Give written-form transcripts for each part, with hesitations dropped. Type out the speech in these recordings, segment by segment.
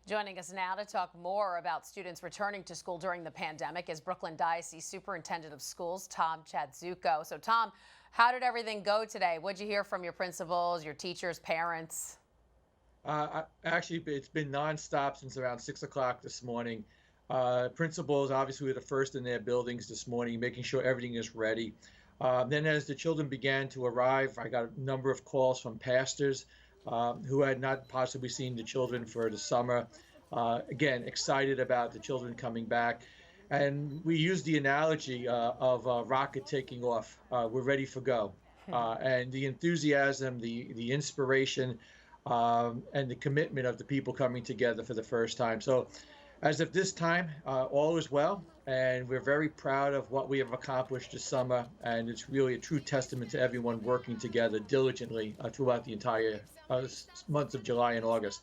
Joining us now to talk more about students returning to school during the pandemic is Brooklyn Diocese Superintendent of Schools, Tom Chadzutko. So, Tom, how did everything go today? What'd you hear from your principals, your teachers, parents? Actually, it's been nonstop since around 6 o'clock this morning. Principals obviously were the first in their buildings this morning, making sure everything is ready. Then, as the children began to arrive, I got a number of calls from pastors who had not possibly seen the children for the summer. Again, excited about the children coming back. And we used the analogy of a rocket taking off. We're ready for go. And the enthusiasm, the inspiration, and the commitment of the people coming together for the first time. So, as of this time, all is well, and we're very proud of what we have accomplished this summer. And it's really a true testament to everyone working together diligently throughout the entire months of July and August.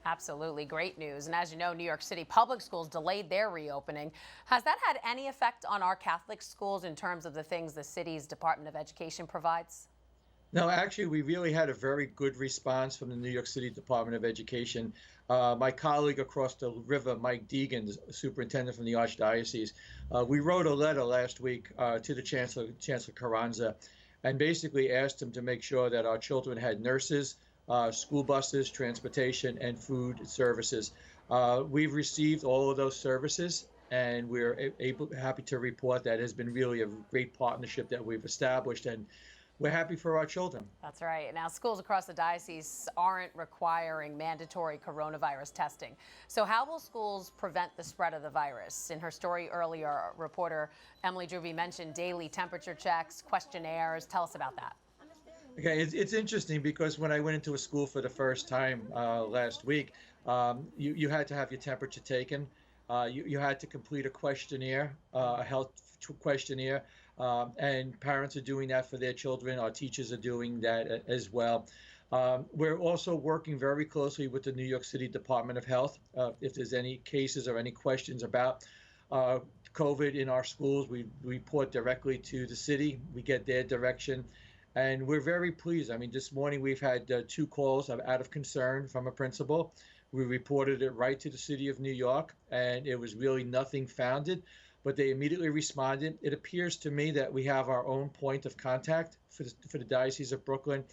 Absolutely great news. And as you know, New York City public schools delayed their reopening. Has that had any effect on our Catholic schools in terms of the things the city's Department of Education provides? No, actually, we really had a very good response from the New York City Department of Education. My colleague across the river, Mike Deegan, the superintendent from the Archdiocese, we wrote a letter last week to the Chancellor Carranza, and basically asked him to make sure that our children had nurses, school buses, transportation, and food services. We've received all of those services, and we're happy to report that it has been really a great partnership that we've established, and we're happy for our children. That's right. Now, schools across the diocese aren't requiring mandatory coronavirus testing. So how will schools prevent the spread of the virus? In her story earlier, reporter Emily Drewby mentioned daily temperature checks, questionnaires. Tell us about that. Okay, it's interesting because when I went into a school for the first time last week, you had to have your temperature taken. You had to complete a questionnaire, a health questionnaire, and parents are doing that for their children. Our teachers are doing that as well. We're also working very closely with the New York City Department of Health. If there's any cases or any questions about COVID in our schools, we report directly to the city. We get their direction. And we're very pleased. I mean, this morning we've had 2 calls out of concern from a principal. We reported it right to the city of New York, and it was really nothing founded, but they immediately responded. It appears to me that we have our own point of contact for the Diocese of Brooklyn,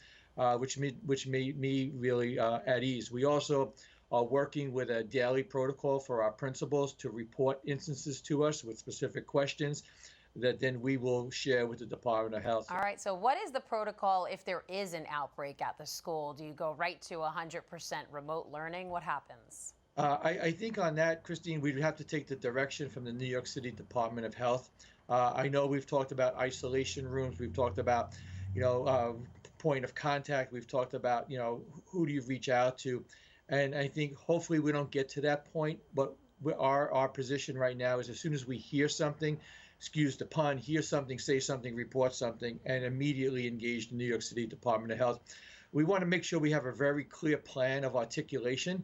which made me really at ease. We also are working with a daily protocol for our principals to report instances to us with specific questions that then we will share with the Department of Health. All right. So what is the protocol if there is an outbreak at the school? Do you go right to 100% remote learning? What happens? I think on that, Christine, we'd have to take the direction from the New York City Department of Health. I know we've talked about isolation rooms. We've talked about, point of contact. We've talked about, who do you reach out to? And I think hopefully we don't get to that point. But our position right now is as soon as we hear something, excuse the pun, hear something, say something, report something, and immediately engage the New York City Department of Health. We want to make sure we have a very clear plan of articulation.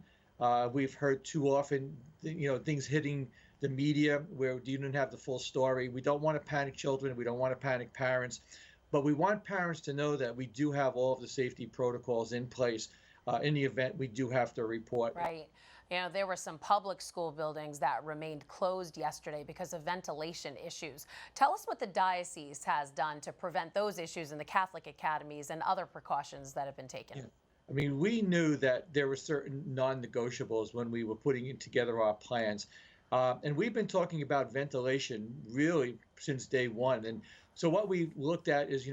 We've heard too often, things hitting the media where you don't have the full story. We don't want to panic children. We don't want to panic parents. But we want parents to know that we do have all of the safety protocols in place in the event we do have to report. Right. There were some public school buildings that remained closed yesterday because of ventilation issues. Tell us what the diocese has done to prevent those issues in the Catholic academies and other precautions that have been taken. Yeah. I mean, we knew that there were certain non-negotiables when we were putting together our plans. And we've been talking about ventilation really since day one. And so what we looked at is,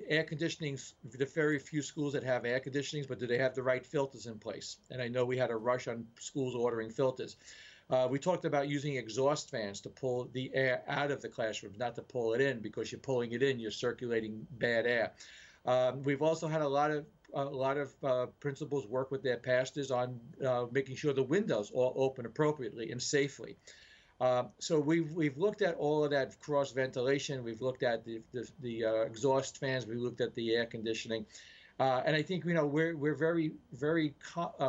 air conditioning, the very few schools that have air conditionings, but do they have the right filters in place? And I know we had a rush on schools ordering filters. We talked about using exhaust fans to pull the air out of the classrooms, not to pull it in, because you're pulling it in, you're circulating bad air. We've also had a lot of principals work with their pastors on making sure the windows all open appropriately and safely. So we've looked at all of that cross ventilation. We've looked at the exhaust fans. We looked at the air conditioning, and I think we're very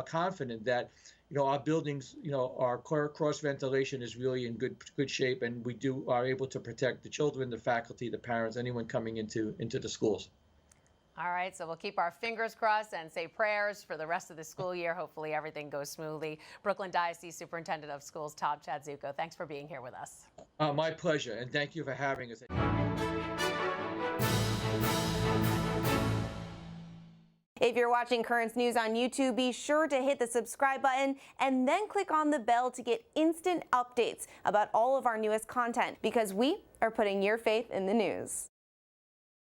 confident that our buildings, our cross ventilation is really in good shape, and we are able to protect the children, the faculty, the parents, anyone coming into the schools. All right, so we'll keep our fingers crossed and say prayers for the rest of the school year. Hopefully everything goes smoothly. Brooklyn Diocese Superintendent of Schools, Chadzutko, thanks for being here with us. My pleasure, and thank you for having us. If you're watching Currents News on YouTube, be sure to hit the subscribe button and then click on the bell to get instant updates about all of our newest content, because we are putting your faith in the news.